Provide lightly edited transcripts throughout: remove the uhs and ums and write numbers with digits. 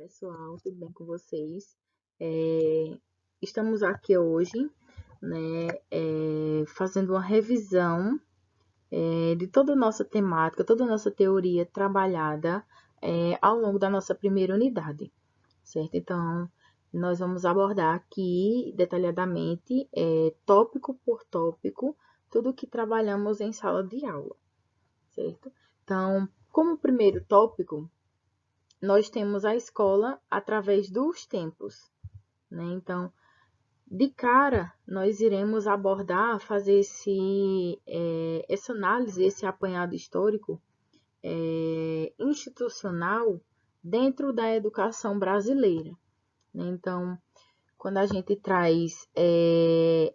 pessoal, tudo bem com vocês? Estamos aqui hoje, né, fazendo uma revisão de toda a nossa temática, toda a nossa teoria trabalhada ao longo da nossa primeira unidade, certo? Então, nós vamos abordar aqui detalhadamente, tópico por tópico, tudo o que trabalhamos em sala de aula, certo? Então, como primeiro tópico, nós temos a escola através dos tempos, né? Então, de cara, nós iremos abordar, fazer essa análise, esse apanhado histórico institucional dentro da educação brasileira, né? Então, quando a gente traz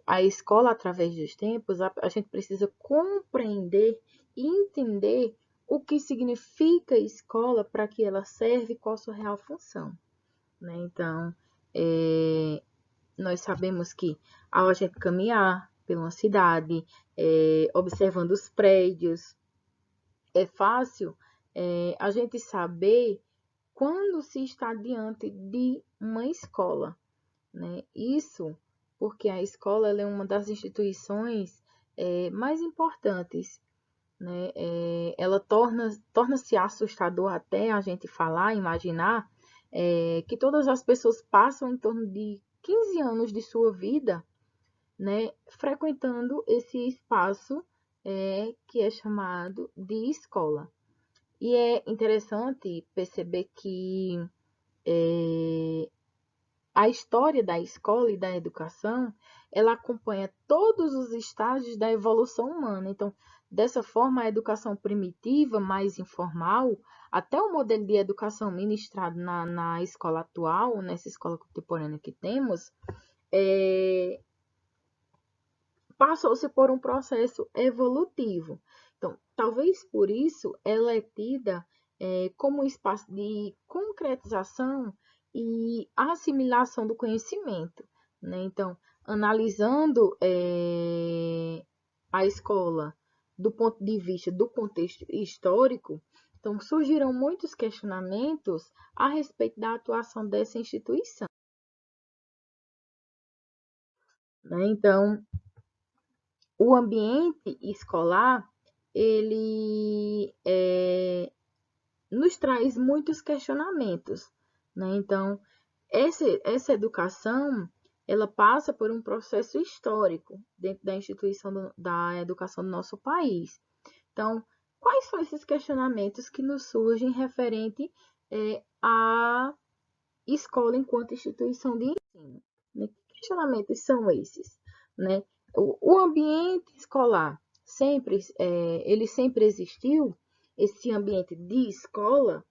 a escola através dos tempos, a gente precisa compreender e entender o que significa escola, para que ela serve e qual a sua real função, né? Então, nós sabemos que ao a gente caminhar pela uma cidade, observando os prédios, é fácil a gente saber quando se está diante de uma escola, né? Isso porque a escola ela é uma das instituições mais importantes, né? Ela torna-se assustador até a gente falar, imaginar que todas as pessoas passam em torno de 15 anos de sua vida, né, frequentando esse espaço que é chamado de escola. E é interessante perceber que a história da escola e da educação, ela acompanha todos os estágios da evolução humana. Então, dessa forma, a educação primitiva, mais informal, até o modelo de educação ministrado na escola atual, nessa escola contemporânea que temos, passou-se por um processo evolutivo. Então, talvez por isso ela é tida como um espaço de concretização e assimilação do conhecimento, né? Então, analisando a escola do ponto de vista do contexto histórico, então surgiram muitos questionamentos a respeito da atuação dessa instituição, né? Então, o ambiente escolar, ele nos traz muitos questionamentos, né? Então, essa educação, ela passa por um processo histórico dentro da instituição da educação do nosso país. Então, quais são esses questionamentos que nos surgem referente à escola enquanto instituição de ensino, né? Que questionamentos são esses, né? O ambiente escolar ele sempre existiu, esse ambiente de escola,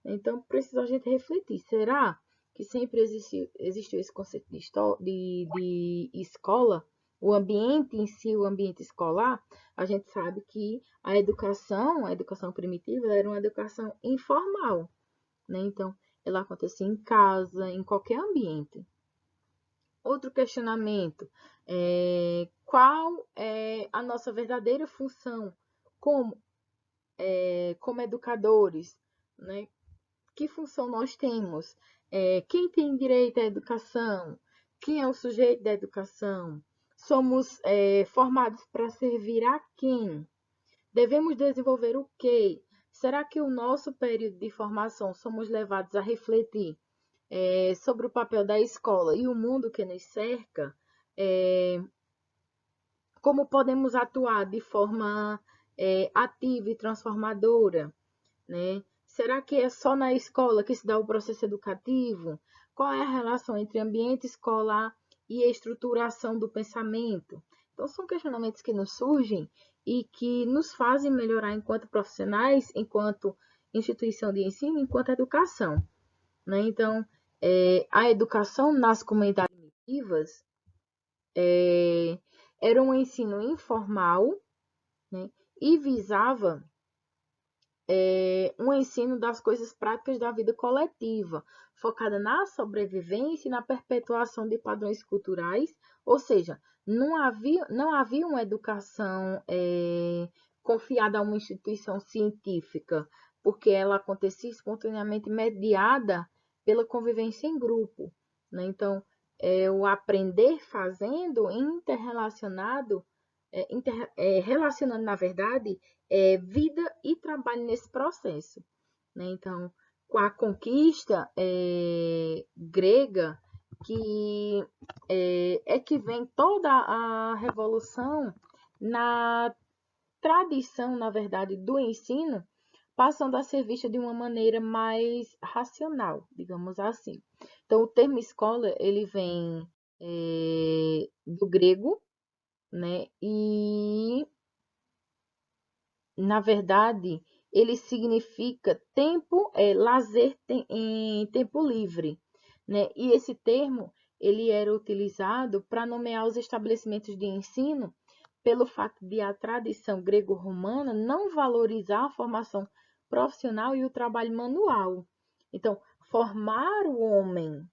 então precisa a gente refletir, será que sempre existiu esse conceito de escola? O ambiente em si, o ambiente escolar, a gente sabe que a educação primitiva, era uma educação informal, né? Então, ela acontecia em casa, em qualquer ambiente. Outro questionamento, qual é a nossa verdadeira função como, como educadores, né? Que função nós temos? Quem tem direito à educação? Quem é o sujeito da educação? Somos formados para servir a quem? Devemos desenvolver o quê? Será que o nosso período de formação somos levados a refletir sobre o papel da escola e o mundo que nos cerca? Como podemos atuar de forma ativa e transformadora, né? Será que é só na escola que se dá o processo educativo? Qual é a relação entre ambiente escolar e estruturação do pensamento? Então, são questionamentos que nos surgem e que nos fazem melhorar enquanto profissionais, enquanto instituição de ensino, enquanto educação, né? Então, a educação nas comunidades primitivas era um ensino informal, né? E visava um ensino das coisas práticas da vida coletiva, focada na sobrevivência e na perpetuação de padrões culturais, ou seja, não havia uma educação confiada a uma instituição científica, porque ela acontecia espontaneamente mediada pela convivência em grupo, né? Então, o aprender fazendo interrelacionado, relacionando, na verdade, vida e trabalho nesse processo, né? Então, com a conquista grega, que que vem toda a revolução na tradição, na verdade, do ensino, passando a ser vista de uma maneira mais racional, digamos assim. Então, o termo escola, ele vem do grego, né? E, na verdade, ele significa tempo, lazer em tempo livre, né? E esse termo, ele era utilizado para nomear os estabelecimentos de ensino pelo fato de a tradição grego-romana não valorizar a formação profissional e o trabalho manual. Então, formar o homem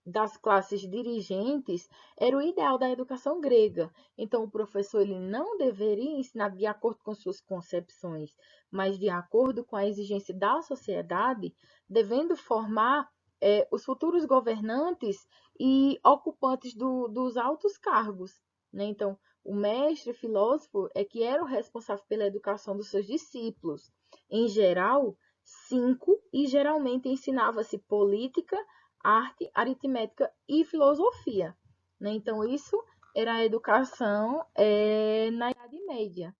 das classes dirigentes era o ideal da educação grega. Então, o professor ele não deveria ensinar de acordo com suas concepções, mas de acordo com a exigência da sociedade, devendo formar os futuros governantes e ocupantes dos altos cargos, né? Então, o mestre filósofo é que era o responsável pela educação dos seus discípulos. Em geral, 5, e geralmente ensinava-se política, arte, aritmética e filosofia, né? Então, isso era a educação na Idade Média,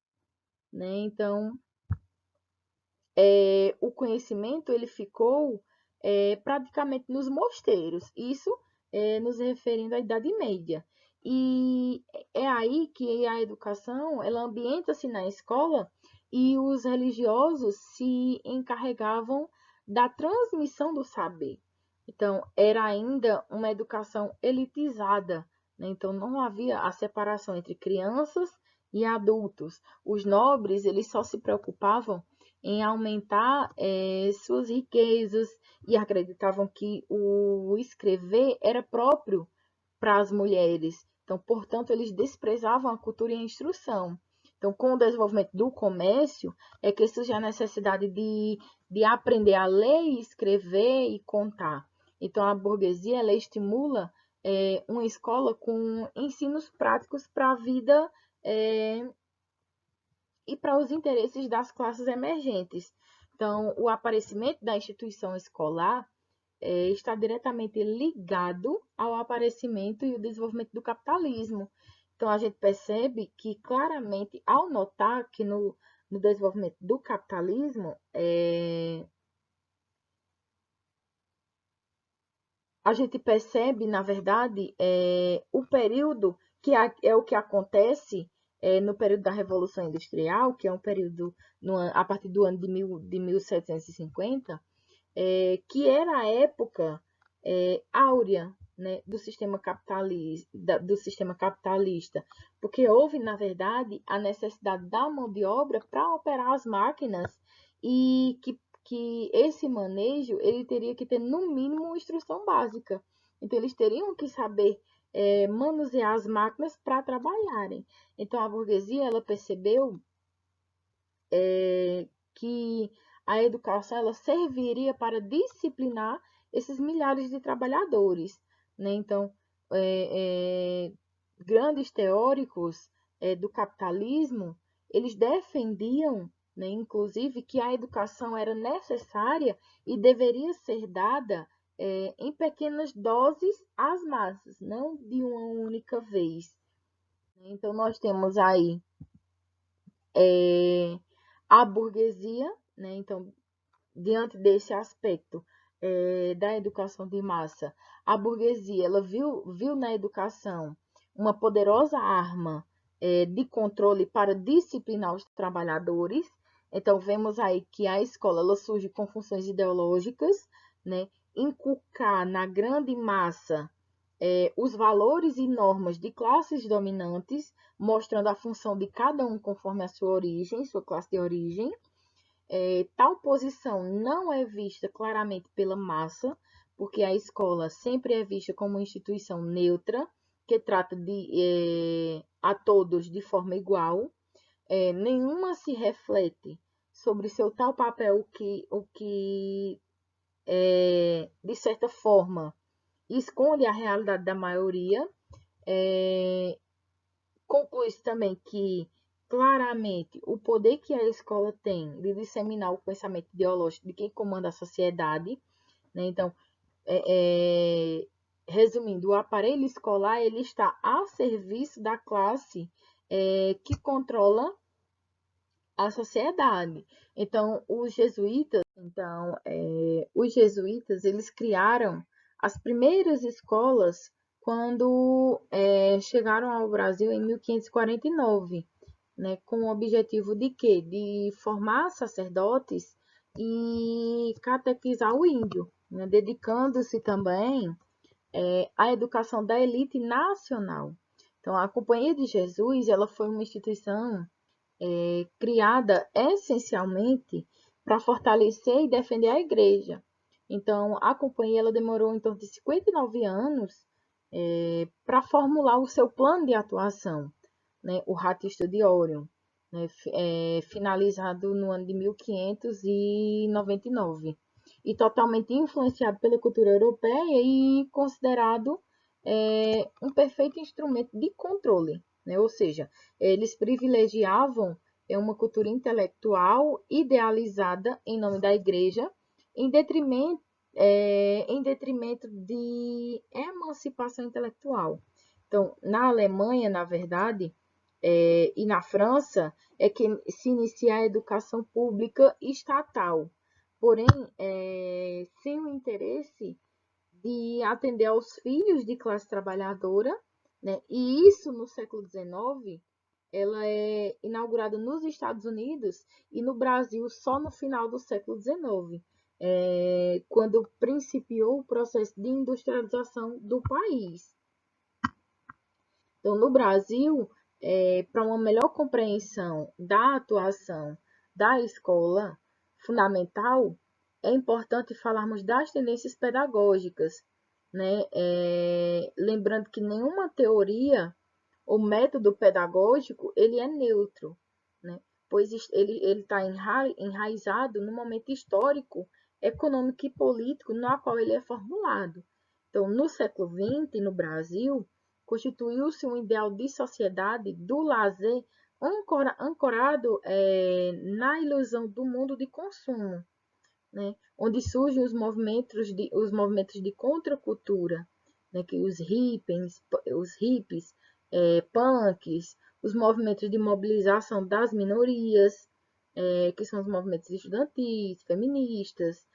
né? Então, o conhecimento ele ficou praticamente nos mosteiros, isso nos referindo à Idade Média. E é aí que a educação ela ambienta-se na escola e os religiosos se encarregavam da transmissão do saber. Então, era ainda uma educação elitizada, né? Então, não havia a separação entre crianças e adultos. Os nobres, eles só se preocupavam em aumentar suas riquezas e acreditavam que o escrever era próprio para as mulheres. Então, portanto, eles desprezavam a cultura e a instrução. Então, com o desenvolvimento do comércio, é que surge a necessidade de aprender a ler, escrever e contar. Então, a burguesia ela estimula uma escola com ensinos práticos para a vida e para os interesses das classes emergentes. Então, o aparecimento da instituição escolar está diretamente ligado ao aparecimento e o desenvolvimento do capitalismo. Então, a gente percebe que claramente, ao notar que no desenvolvimento do capitalismo, a gente percebe, na verdade, o período que é o que acontece no período da Revolução Industrial, que é um período a partir do ano de 1750, que era a época áurea, né, do sistema capitalista, porque houve, na verdade, a necessidade da mão de obra para operar as máquinas e que esse manejo ele teria que ter, no mínimo, uma instrução básica. Então, eles teriam que saber manusear as máquinas para trabalharem. Então, a burguesia ela percebeu que a educação ela serviria para disciplinar esses milhares de trabalhadores, né? Então, grandes teóricos do capitalismo, eles defendiam, né, inclusive, que a educação era necessária e deveria ser dada em pequenas doses às massas, não de uma única vez. Então, nós temos aí a burguesia, né? Então, diante desse aspecto da educação de massa, a burguesia ela viu na educação uma poderosa arma de controle para disciplinar os trabalhadores. Então, vemos aí que a escola ela surge com funções ideológicas, né? Inculcar na grande massa os valores e normas de classes dominantes, mostrando a função de cada um conforme a sua origem, sua classe de origem. Tal posição não é vista claramente pela massa, porque a escola sempre é vista como uma instituição neutra, que trata a todos de forma igual. Nenhuma se reflete sobre seu tal papel, o que de certa forma, esconde a realidade da maioria. Conclui-se também que, claramente, o poder que a escola tem de disseminar o pensamento ideológico de quem comanda a sociedade, né? Então, é, resumindo, o aparelho escolar ele está a serviço da classe que controla a sociedade. Então, os jesuítas eles criaram as primeiras escolas quando chegaram ao Brasil em 1549, né, com o objetivo de quê? De formar sacerdotes e catequizar o índio, né, dedicando-se também à educação da elite nacional. Então, a Companhia de Jesus ela foi uma instituição criada essencialmente para fortalecer e defender a igreja. Então, a companhia ela demorou em torno de 59 anos para formular o seu plano de atuação, né, o Ratio Studiorum, né, finalizado no ano de 1599, e totalmente influenciado pela cultura europeia e considerado um perfeito instrumento de controle, né? Ou seja, eles privilegiavam uma cultura intelectual idealizada em nome da igreja, em detrimento, em detrimento de emancipação intelectual. Então, na Alemanha, na verdade, e na França, é que se inicia a educação pública estatal, porém, sem o interesse de atender aos filhos de classe trabalhadora, né? E isso no século XIX, ela é inaugurada nos Estados Unidos e no Brasil só no final do século XIX, quando principiou o processo de industrialização do país. Então, no Brasil, para uma melhor compreensão da atuação da escola fundamental, é importante falarmos das tendências pedagógicas, né? Lembrando que nenhuma teoria ou método pedagógico ele é neutro, né? Pois ele está enraizado no momento histórico, econômico e político no qual ele é formulado. Então, no século XX, no Brasil, constituiu-se um ideal de sociedade do lazer ancorado na ilusão do mundo de consumo, né? Onde surgem os movimentos de contracultura, né? Que os hippies punks, os movimentos de mobilização das minorias, que são os movimentos estudantis, feministas,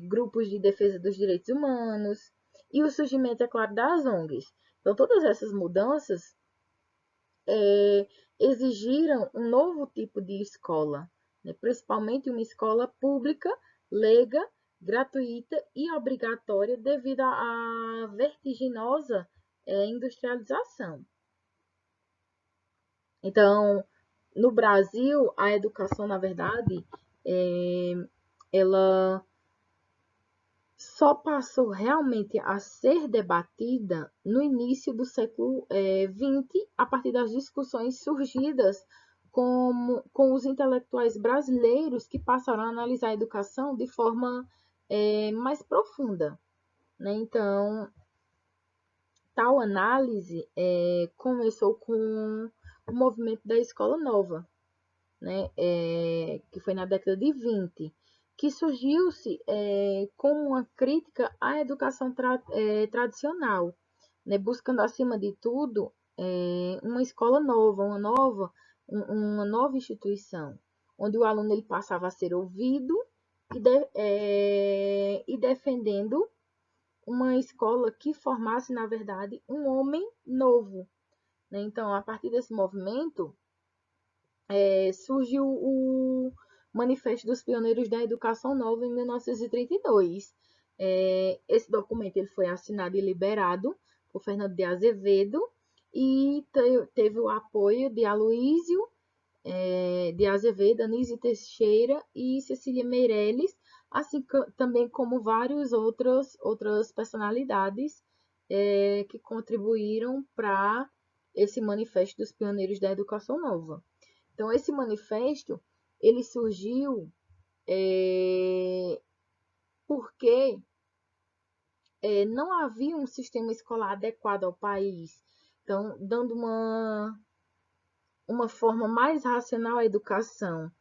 grupos de defesa dos direitos humanos, e o surgimento, é claro, das ONGs. Então, todas essas mudanças exigiram um novo tipo de escola, né? Principalmente uma escola pública, leiga, gratuita e obrigatória devido à vertiginosa industrialização. Então, no Brasil, a educação, na verdade, ela só passou realmente a ser debatida no início do século XX, a partir das discussões surgidas com os intelectuais brasileiros que passaram a analisar a educação de forma mais profunda, né? Então, tal análise começou com o movimento da Escola Nova, né? Que foi na década de 20, que surgiu-se como uma crítica à educação tradicional, né? Buscando, acima de tudo, uma escola nova, uma nova instituição, onde o aluno ele passava a ser ouvido e defendendo uma escola que formasse, na verdade, um homem novo, né? Então, a partir desse movimento, surgiu o Manifesto dos Pioneiros da Educação Nova em 1932. Esse documento ele foi assinado e liberado por Fernando de Azevedo e teve o apoio de Aloísio de Azevedo, Anísio Teixeira e Cecília Meirelles, assim também como várias outras personalidades que contribuíram para esse Manifesto dos Pioneiros da Educação Nova. Então, esse manifesto ele surgiu porque não havia um sistema escolar adequado ao país. Então, dando uma forma mais racional à educação,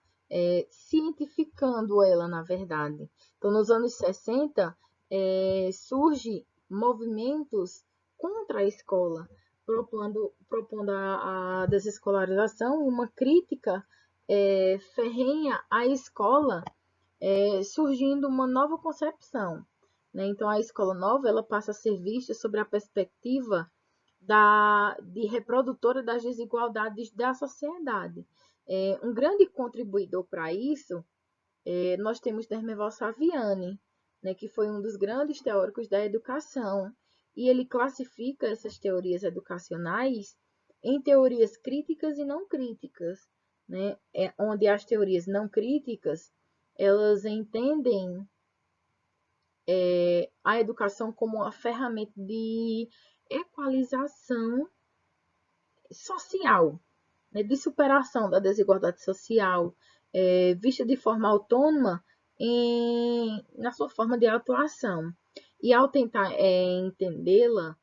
cientificando ela, na verdade. Então, nos anos 60, surge movimentos contra a escola, propondo a desescolarização, uma crítica ferrenha à escola, surgindo uma nova concepção. Né? Então, a escola nova ela passa a ser vista sobre a perspectiva de reprodutora das desigualdades da sociedade. Um grande contribuidor para isso, nós temos Dermeval Saviani, né, que foi um dos grandes teóricos da educação, e ele classifica essas teorias educacionais em teorias críticas e não críticas, né, onde as teorias não críticas elas entendem a educação como uma ferramenta de equalização social, né, de superação da desigualdade social, vista de forma autônoma na sua forma de atuação. E ao tentar entendê-la,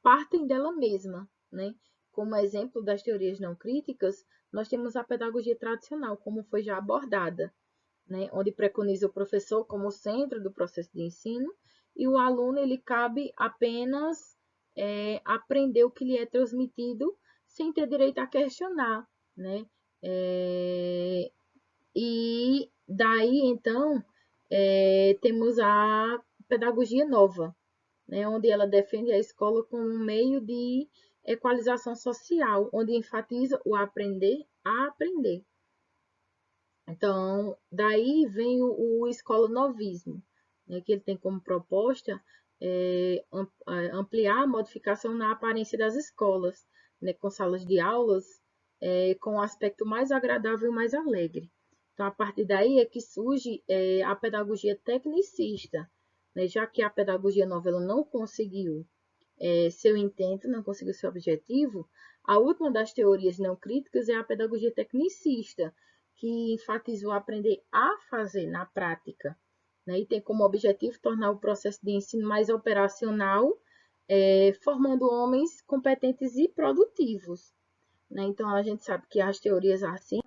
partem dela mesma. Né? Como exemplo das teorias não críticas, nós temos a pedagogia tradicional, como foi já abordada, né? Onde preconiza o professor como centro do processo de ensino e o aluno ele cabe apenas aprender o que lhe é transmitido sem ter direito a questionar, né? E daí, então, temos a pedagogia nova, né? Onde ela defende a escola como um meio de equalização social, onde enfatiza o aprender a aprender. Então, daí vem o escola-novismo, né, que ele tem como proposta ampliar a modificação na aparência das escolas, né, com salas de aulas com um aspecto mais agradável e mais alegre. Então, a partir daí é que surge a pedagogia tecnicista, né, já que a pedagogia nova ela não conseguiu seu intento, não conseguiu seu objetivo, a última das teorias não críticas é a pedagogia tecnicista, que enfatizou aprender a fazer na prática, né? E tem como objetivo tornar o processo de ensino mais operacional, formando homens competentes e produtivos. Né? Então, a gente sabe que as teorias assim,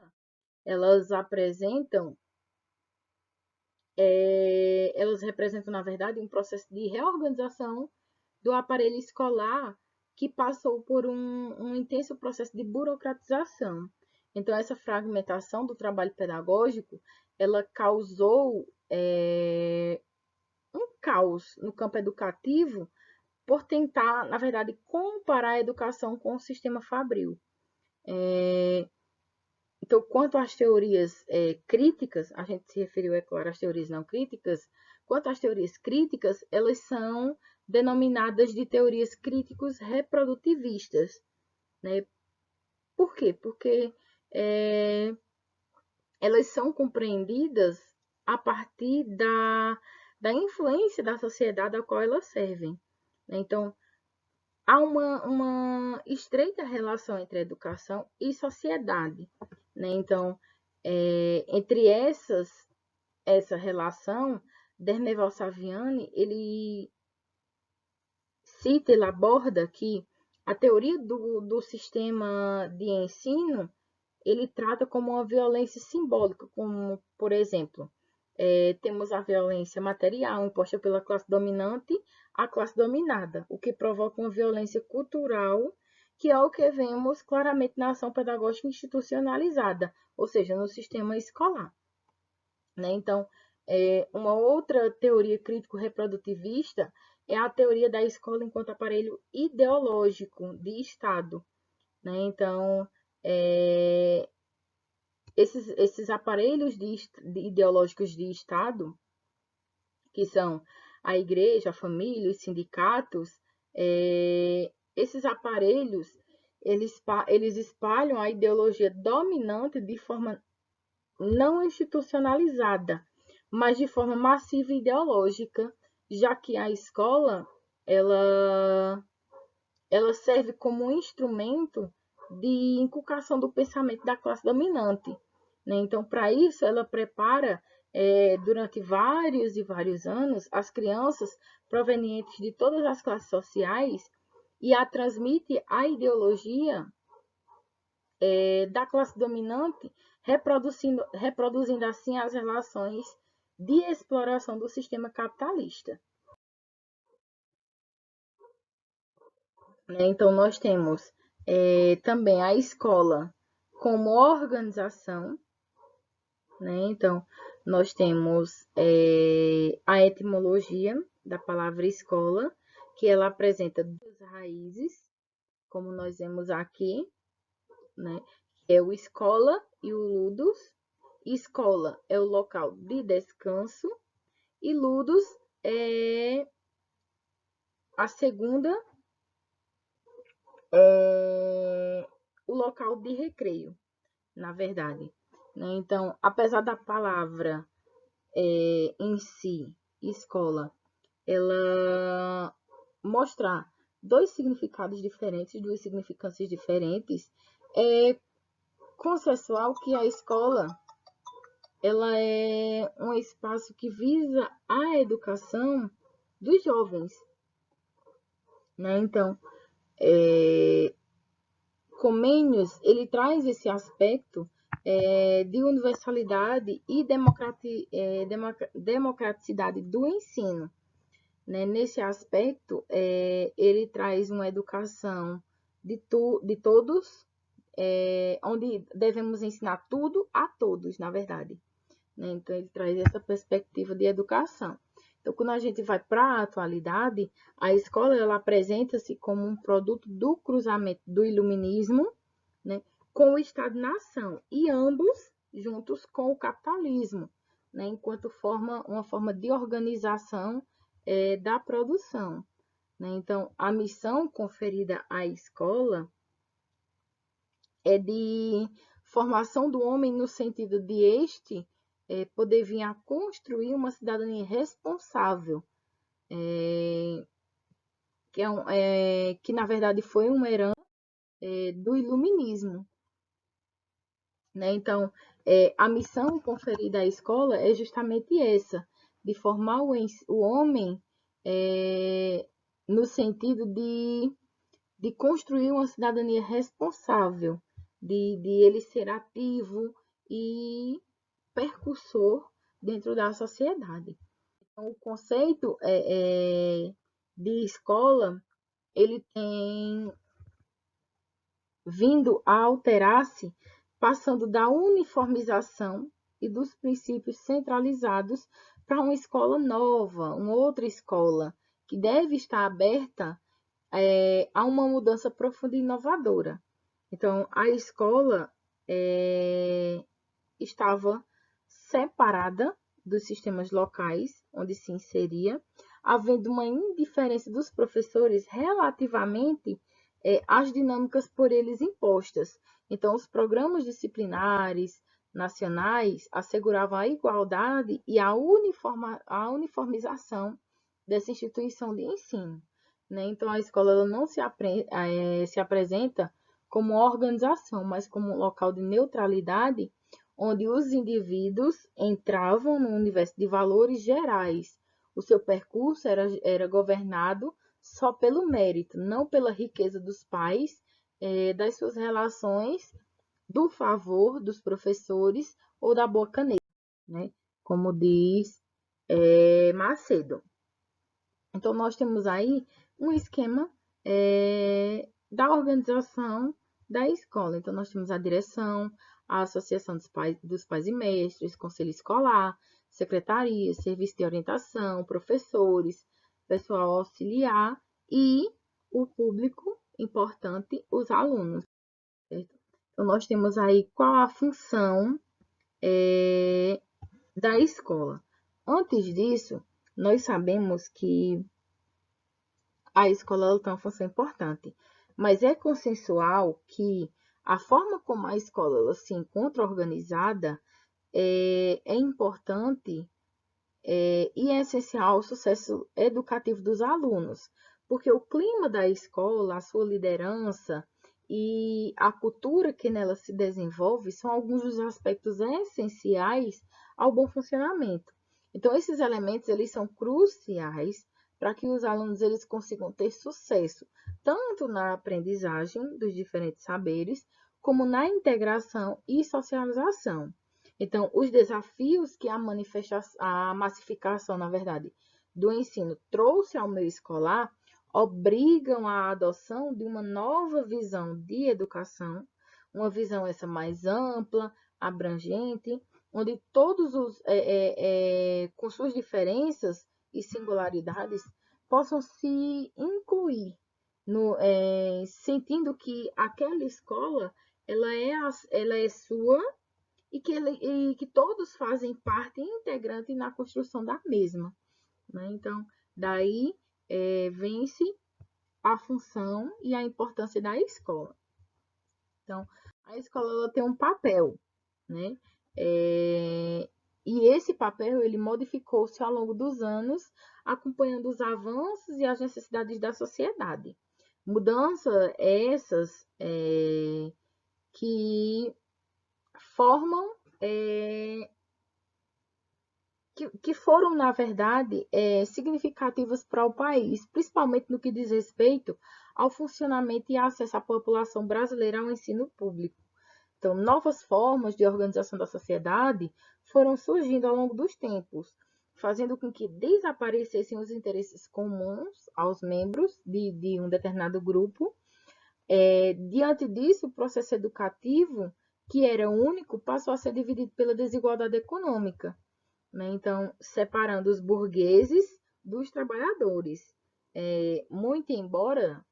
elas representam, na verdade, um processo de reorganização do aparelho escolar que passou por um intenso processo de burocratização. Então, essa fragmentação do trabalho pedagógico, ela causou um caos no campo educativo por tentar, na verdade, comparar a educação com o sistema fabril. Então, quanto às teorias críticas, a gente se referiu, é claro, às teorias não críticas, quanto às teorias críticas, elas são denominadas de teorias críticos reprodutivistas. Né? Por quê? Porque elas são compreendidas a partir da influência da sociedade a qual elas servem. Né? Então, há uma estreita relação entre educação e sociedade. Né? Então, entre essa relação, Dermeval Saviani, ele cita, ele aborda que a teoria do sistema de ensino, ele trata como uma violência simbólica, como, por exemplo, temos a violência material imposta pela classe dominante à classe dominada, o que provoca uma violência cultural, que é o que vemos claramente na ação pedagógica institucionalizada, ou seja, no sistema escolar. Né? Então, uma outra teoria crítico-reprodutivista é a teoria da escola enquanto aparelho ideológico de Estado. Né? Então, esses aparelhos ideológicos de Estado, que são a igreja, a família, os sindicatos, esses aparelhos, eles espalham a ideologia dominante de forma não institucionalizada, mas de forma massiva e ideológica, já que a escola ela serve como um instrumento de inculcação do pensamento da classe dominante. Né? Então, para isso, ela prepara durante vários e vários anos, as crianças provenientes de todas as classes sociais e a transmite a ideologia da classe dominante, reproduzindo assim as relações de exploração do sistema capitalista. Então, nós temos também a escola como organização, né? Então, nós temos a etimologia da palavra escola, que ela apresenta duas raízes, como nós vemos aqui, né? É o escola e o ludus. Escola é o local de descanso e ludus é a segunda, o local de recreio, na verdade. Então, apesar da palavra em si, escola, ela mostrar dois significados diferentes, duas significâncias diferentes, é consensual que a escola ela é um espaço que visa a educação dos jovens, né? Então, Comênios, ele traz esse aspecto de universalidade e democraticidade do ensino, né? Nesse aspecto, ele traz uma educação de todos, onde devemos ensinar tudo a todos, na verdade, né? Então, ele traz essa perspectiva de educação. Então, quando a gente vai para a atualidade, a escola ela apresenta-se como um produto do cruzamento do iluminismo, né, com o Estado-nação, e ambos juntos com o capitalismo, né, enquanto uma forma de organização da produção, né? Então, a missão conferida à escola é de formação do homem no sentido de este poder vir a construir uma cidadania responsável, que na verdade foi uma herança do iluminismo, né? Então, a missão conferida à escola é justamente essa, de formar o homem no sentido de construir uma cidadania responsável, de ele ser ativo e percursor dentro da sociedade. Então, o conceito de escola, ele tem vindo a alterar-se, passando da uniformização e dos princípios centralizados para uma escola nova, uma outra escola, que deve estar aberta a uma mudança profunda e inovadora. Então, a escola estava separada dos sistemas locais onde se inseria, havendo uma indiferença dos professores relativamente às dinâmicas por eles impostas. Então, os programas disciplinares nacionais asseguravam a igualdade e a uniformização dessa instituição de ensino, né? Então, a escola ela não se apresenta como organização, mas como um local de neutralidade, onde os indivíduos entravam no universo de valores gerais. O seu percurso era governado só pelo mérito, não pela riqueza dos pais, das suas relações, do favor dos professores ou da boa caneta, né? Como diz Macedo. Então, nós temos aí um esquema da organização da escola. Então, nós temos a direção, a associação dos pais e mestres, conselho escolar, secretaria, serviço de orientação, professores, pessoal auxiliar e o público importante, os alunos. Certo? Então, nós temos aí qual a função da escola. Antes disso, nós sabemos que a escola tem uma função importante, mas é consensual que a forma como a escola se encontra organizada é importante e é essencial ao sucesso educativo dos alunos, porque o clima da escola, a sua liderança e a cultura que nela se desenvolve são alguns dos aspectos essenciais ao bom funcionamento. Então, esses elementos eles são cruciais para que os alunos eles consigam ter sucesso, tanto na aprendizagem dos diferentes saberes, como na integração e socialização. Então, os desafios que a massificação, na verdade, do ensino trouxe ao meio escolar obrigam à adoção de uma nova visão de educação, uma visão essa mais ampla, abrangente, onde todos com suas diferenças e singularidades, possam se incluir, sentindo que aquela escola ela é sua e que todos fazem parte integrante na construção da mesma. Né? Então, daí vem-se a função e a importância da escola. Então, a escola ela tem um papel, né? E esse papel ele modificou-se ao longo dos anos, acompanhando os avanços e as necessidades da sociedade. Mudanças essas que formam que foram, na verdade, significativas para o país, principalmente no que diz respeito ao funcionamento e acesso à população brasileira ao ensino público. Então, novas formas de organização da sociedade foram surgindo ao longo dos tempos, fazendo com que desaparecessem os interesses comuns aos membros de um determinado grupo. Diante disso, o processo educativo, que era único, passou a ser dividido pela desigualdade econômica. Né? Então, separando os burgueses dos trabalhadores. Muito embora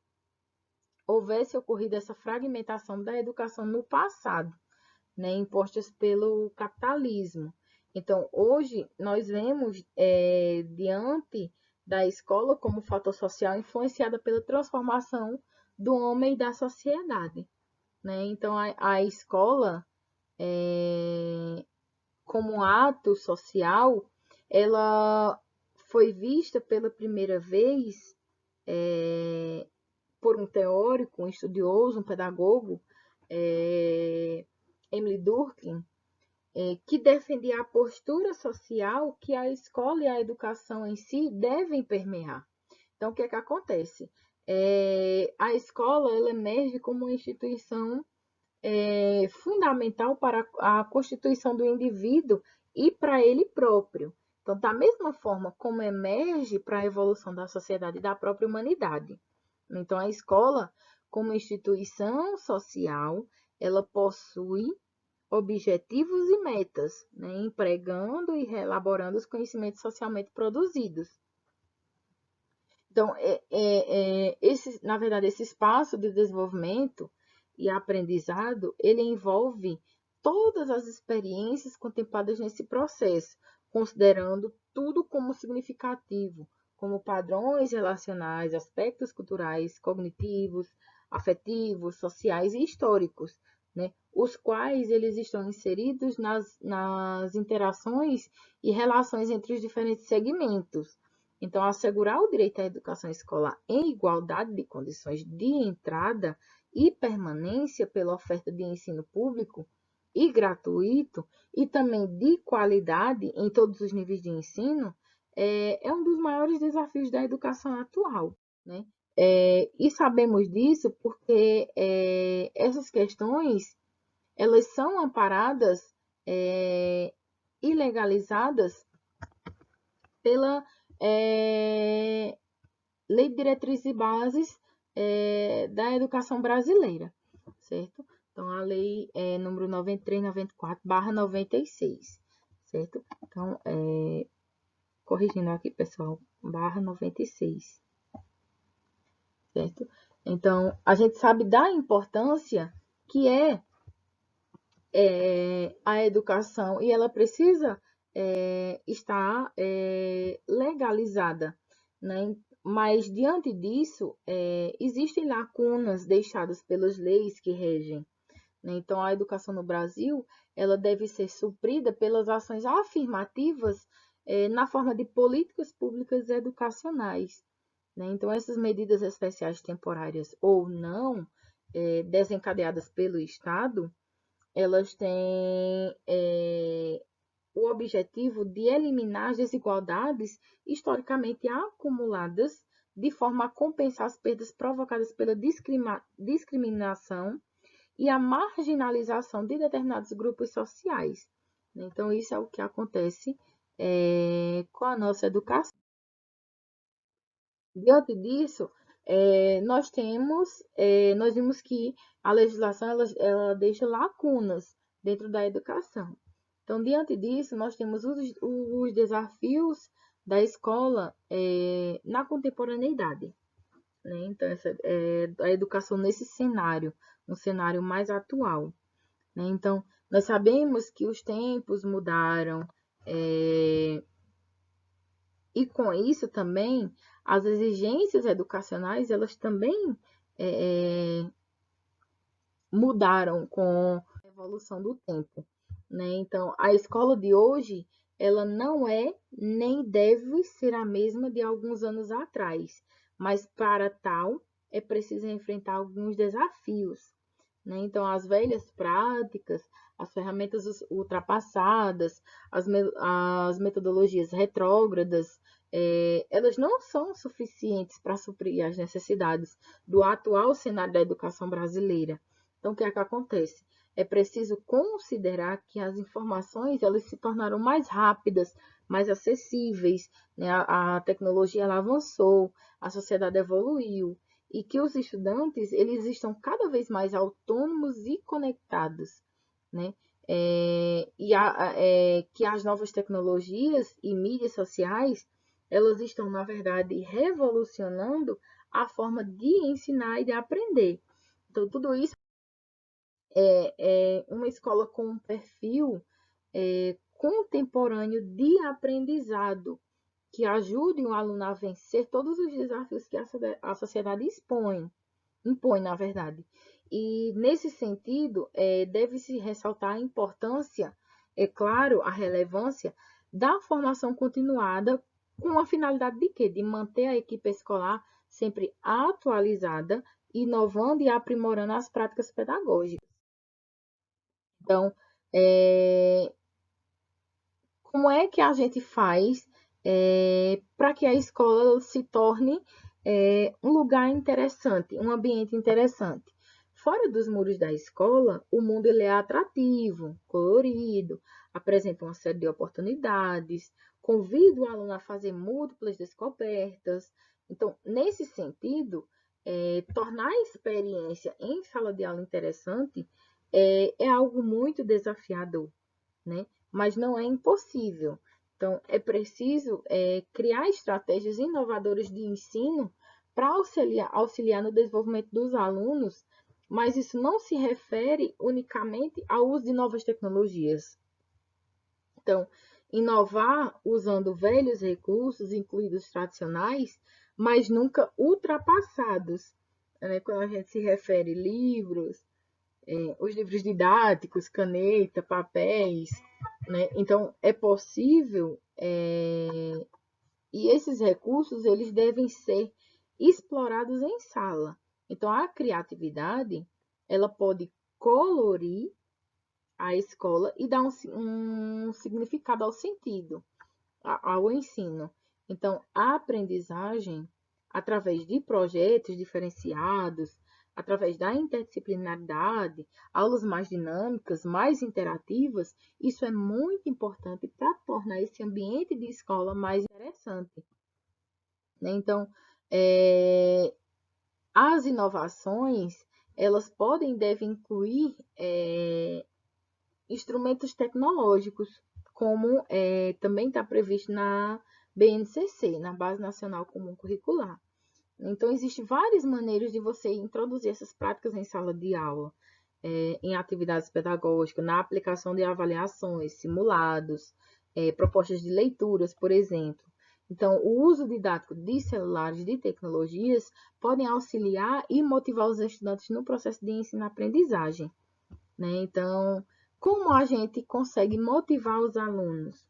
houvesse ocorrido essa fragmentação da educação no passado, né, impostas pelo capitalismo. Então, hoje, nós vemos, diante da escola como fator social influenciada pela transformação do homem e da sociedade. Né? Então, a escola, como ato social, ela foi vista pela primeira vez por um teórico, um estudioso, um pedagogo, Emile Durkheim, que defendia a postura social que a escola e a educação em si devem permear. Então, o que é que acontece? A escola ela emerge como uma instituição fundamental para a constituição do indivíduo e para ele próprio. Então, da mesma forma como emerge para a evolução da sociedade e da própria humanidade. Então, a escola, como instituição social, ela possui objetivos e metas, né, empregando e elaborando os conhecimentos socialmente produzidos. Então, na verdade, esse espaço de desenvolvimento e aprendizado, ele envolve todas as experiências contempladas nesse processo, considerando tudo como significativo, como padrões relacionais, aspectos culturais, cognitivos, afetivos, sociais e históricos, né? Os quais eles estão inseridos nas interações e relações entre os diferentes segmentos. Então, assegurar o direito à educação escolar em igualdade de condições de entrada e permanência pela oferta de ensino público e gratuito e também de qualidade em todos os níveis de ensino é um dos maiores desafios da educação atual, né? E sabemos disso porque essas questões elas são amparadas e legalizadas pela Lei de Diretrizes e Bases da Educação Brasileira, certo? Então, a lei número 93/94/96, certo? Então, corrigindo aqui, pessoal, /96, certo? Então, a gente sabe da importância que a educação e ela precisa estar legalizada, né? Mas, diante disso, existem lacunas deixadas pelas leis que regem. Né? Então, a educação no Brasil ela deve ser suprida pelas ações afirmativas na forma de políticas públicas educacionais. Né? Então, essas medidas especiais temporárias ou não, desencadeadas pelo Estado, elas têm o objetivo de eliminar as desigualdades historicamente acumuladas, de forma a compensar as perdas provocadas pela discriminação e a marginalização de determinados grupos sociais. Então, isso é o que acontece com a nossa educação. Diante disso, nós vimos que a legislação ela deixa lacunas dentro da educação. Então, diante disso, nós temos os desafios da escola na contemporaneidade, né? Então, a educação nesse cenário, um cenário mais atual, né? Então, nós sabemos que os tempos mudaram, e com isso também as exigências educacionais elas também mudaram com a evolução do tempo, né? Então, a escola de hoje ela não é nem deve ser a mesma de alguns anos atrás, mas para tal é preciso enfrentar alguns desafios, né? Então, as velhas práticas, as ferramentas ultrapassadas, as metodologias retrógradas, elas não são suficientes para suprir as necessidades do atual cenário da educação brasileira. Então, o que é que acontece? É preciso considerar que as informações elas se tornaram mais rápidas, mais acessíveis, né? A tecnologia ela avançou, a sociedade evoluiu, e que os estudantes eles estão cada vez mais autônomos e conectados, né? Que as novas tecnologias e mídias sociais elas estão, na verdade, revolucionando a forma de ensinar e de aprender. Então, tudo isso é uma escola com um perfil contemporâneo de aprendizado, que ajude o aluno a vencer todos os desafios que a sociedade impõe, na verdade. E, nesse sentido, deve-se ressaltar a importância, é claro, a relevância da formação continuada com a finalidade de quê? De manter a equipe escolar sempre atualizada, inovando e aprimorando as práticas pedagógicas. Então, como é que a gente faz para que a escola se torne um lugar interessante, um ambiente interessante? Fora dos muros da escola, o mundo ele é atrativo, colorido, apresenta uma série de oportunidades, convida o aluno a fazer múltiplas descobertas. Então, nesse sentido, tornar a experiência em sala de aula interessante é algo muito desafiador, né? Mas não é impossível. Então, é preciso criar estratégias inovadoras de ensino para auxiliar no desenvolvimento dos alunos, mas isso não se refere unicamente ao uso de novas tecnologias. Então, inovar usando velhos recursos, incluídos tradicionais, mas nunca ultrapassados, né? Quando a gente se refere livros, os livros didáticos, caneta, papéis, né? Então, é possível, e esses recursos eles devem ser explorados em sala. Então, a criatividade ela pode colorir a escola e dar um significado ao sentido, ao ensino. Então, a aprendizagem, através de projetos diferenciados, através da interdisciplinaridade, aulas mais dinâmicas, mais interativas, isso é muito importante para tornar esse ambiente de escola mais interessante, né? Então, as inovações, elas podem e devem incluir instrumentos tecnológicos, como também está previsto na BNCC, na Base Nacional Comum Curricular. Então, existem várias maneiras de você introduzir essas práticas em sala de aula, em atividades pedagógicas, na aplicação de avaliações, simulados, propostas de leituras, por exemplo. Então, o uso didático de celulares, de tecnologias, podem auxiliar e motivar os estudantes no processo de ensino-aprendizagem, né? Então, como a gente consegue motivar os alunos?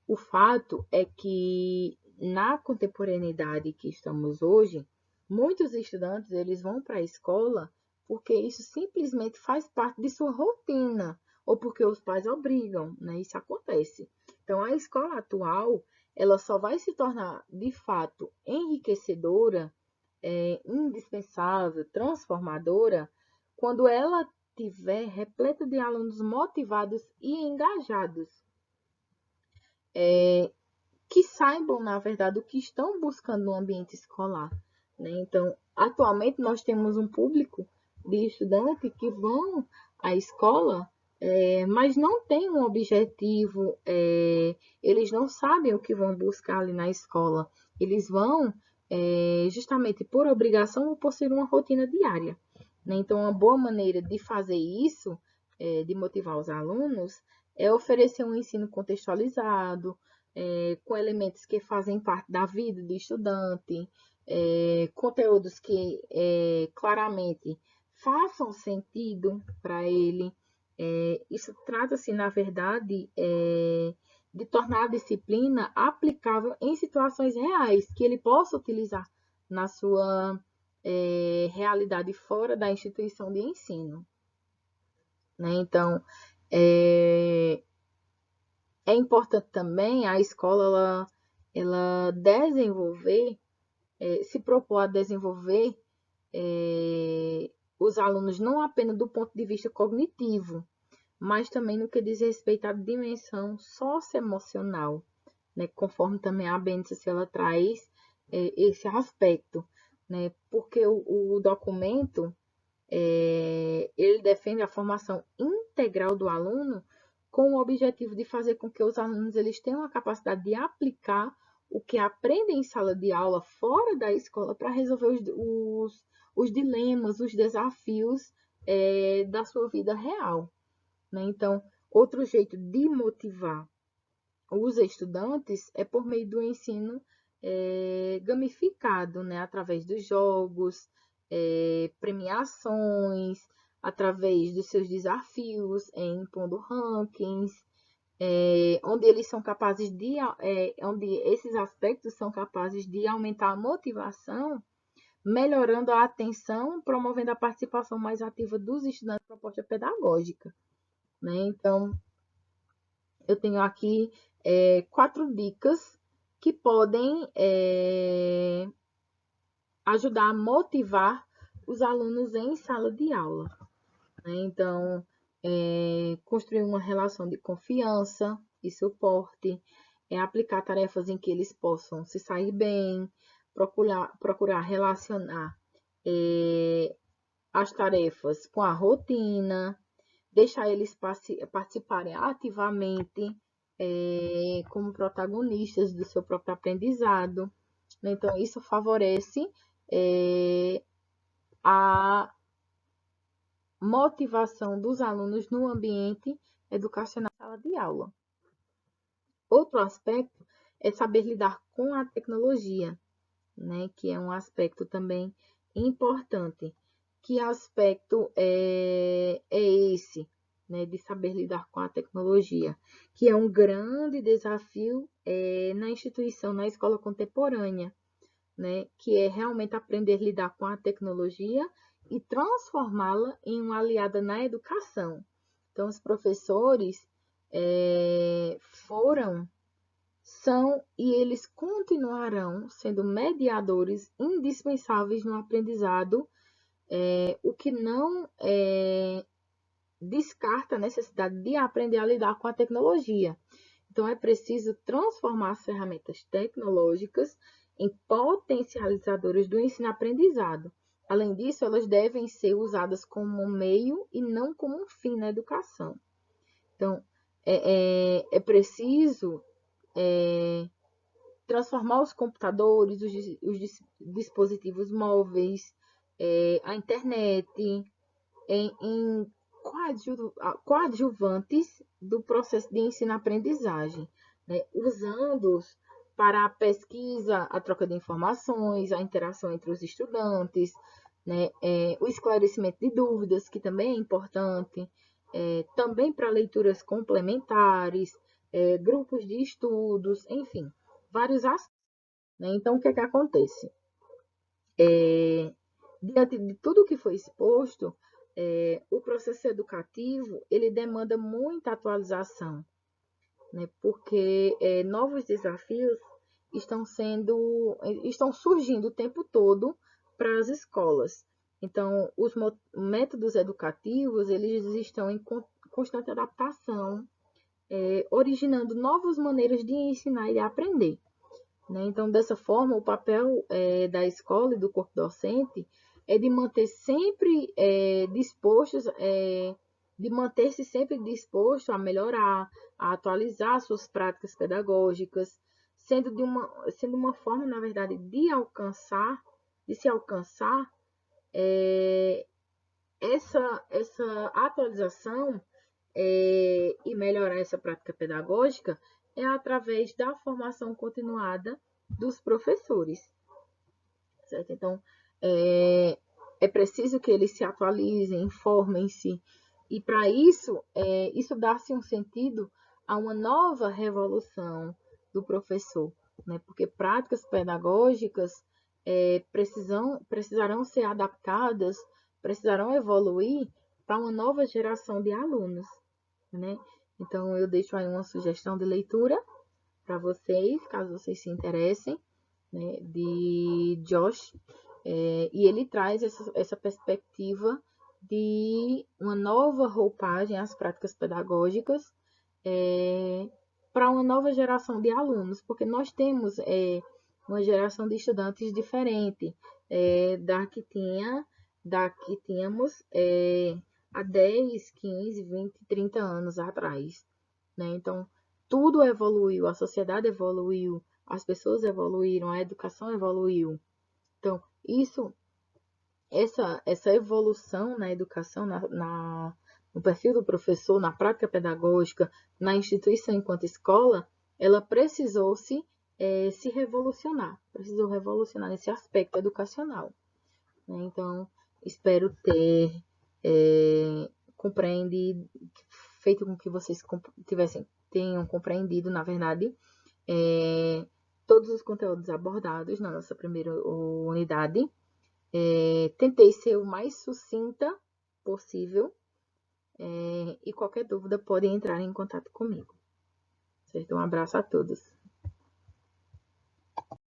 O fato é que na contemporaneidade que estamos hoje, muitos estudantes eles vão para a escola porque isso simplesmente faz parte de sua rotina, ou porque os pais obrigam, né? Isso acontece. Então, a escola atual, ela só vai se tornar, de fato, enriquecedora, indispensável, transformadora, quando ela tiver repleta de alunos motivados e engajados, que saibam, na verdade, o que estão buscando no ambiente escolar, né? Então, atualmente nós temos um público de estudantes que vão à escola, mas não tem um objetivo, eles não sabem o que vão buscar ali na escola. Eles vão justamente por obrigação ou por ser uma rotina diária, né? Então, uma boa maneira de fazer isso, de motivar os alunos, é oferecer um ensino contextualizado, com elementos que fazem parte da vida do estudante, conteúdos que claramente façam sentido para ele. Isso trata-se, na verdade, de tornar a disciplina aplicável em situações reais, que ele possa utilizar na sua realidade fora da instituição de ensino, né? Então, é importante também a escola ela desenvolver, se propor a desenvolver os alunos não apenas do ponto de vista cognitivo, mas também no que diz respeito à dimensão socioemocional, né? Conforme também a BNCC ela traz esse aspecto, né? Porque o documento ele defende a formação integral do aluno com o objetivo de fazer com que os alunos eles tenham a capacidade de aplicar o que aprendem em sala de aula fora da escola para resolver os dilemas, os desafios da sua vida real, né? Então, outro jeito de motivar os estudantes é por meio do ensino gamificado, né? Através dos jogos, premiações, através dos seus desafios, impondo rankings, onde eles são capazes de, onde esses aspectos são capazes de aumentar a motivação, melhorando a atenção, promovendo a participação mais ativa dos estudantes na proposta pedagógica, né? Então, eu tenho aqui 4 dicas que podem ajudar a motivar os alunos em sala de aula, né? Então, construir uma relação de confiança e suporte, aplicar tarefas em que eles possam se sair bem, procurar relacionar as tarefas com a rotina, deixar eles participarem ativamente como protagonistas do seu próprio aprendizado. Então, isso favorece a motivação dos alunos no ambiente educacional da sala de aula. Outro aspecto é saber lidar com a tecnologia, né, que é um aspecto também importante. Que aspecto é esse, né, de saber lidar com a tecnologia? Que é um grande desafio na instituição, na escola contemporânea, né, que é realmente aprender a lidar com a tecnologia e transformá-la em uma aliada na educação. Então, os professores são e eles continuarão sendo mediadores indispensáveis no aprendizado, o que não descarta a necessidade de aprender a lidar com a tecnologia. Então, é preciso transformar as ferramentas tecnológicas em potencializadores do ensino-aprendizado. Além disso, elas devem ser usadas como um meio e não como um fim na educação. Então, é preciso transformar os computadores, os dispositivos móveis, a internet, em coadjuvantes do processo de ensino-aprendizagem, né? Usando-os para a pesquisa, a troca de informações, a interação entre os estudantes, né? O esclarecimento de dúvidas, que também é importante, também para leituras complementares, grupos de estudos, enfim, vários aspectos, né? Então, o que é que acontece? Diante de tudo que foi exposto, o processo educativo, ele demanda muita atualização, né? Porque novos desafios estão surgindo o tempo todo para as escolas. Então, os métodos educativos, eles estão em constante adaptação, originando novas maneiras de ensinar e de aprender, né? Então, dessa forma, o papel da escola e do corpo docente é de manter sempre de manter-se sempre disposto a melhorar, a atualizar suas práticas pedagógicas, sendo uma forma, na verdade, de se alcançar essa atualização e melhorar essa prática pedagógica é através da formação continuada dos professores, certo? Então, é preciso que eles se atualizem, informem-se, e para isso, isso dá-se um sentido a uma nova revolução do professor, né? Porque práticas pedagógicas precisarão ser adaptadas, precisarão evoluir para uma nova geração de alunos, né? Então, eu deixo aí uma sugestão de leitura para vocês, caso vocês se interessem, né, de Josh, e ele traz essa perspectiva de uma nova roupagem às práticas pedagógicas para uma nova geração de alunos, porque nós temos uma geração de estudantes diferente da que tínhamos há 10, 15, 20, 30 anos atrás, né? Então, tudo evoluiu, a sociedade evoluiu, as pessoas evoluíram, a educação evoluiu. Então, essa evolução na educação, no perfil do professor, na prática pedagógica, na instituição enquanto escola, ela precisou se revolucionar, precisou revolucionar nesse aspecto educacional, né? Então, espero ter compreendido, feito com que vocês tenham compreendido, na verdade, todos os conteúdos abordados na nossa primeira unidade. Tentei ser o mais sucinta possível, e qualquer dúvida podem entrar em contato comigo, certo? Um abraço a todos.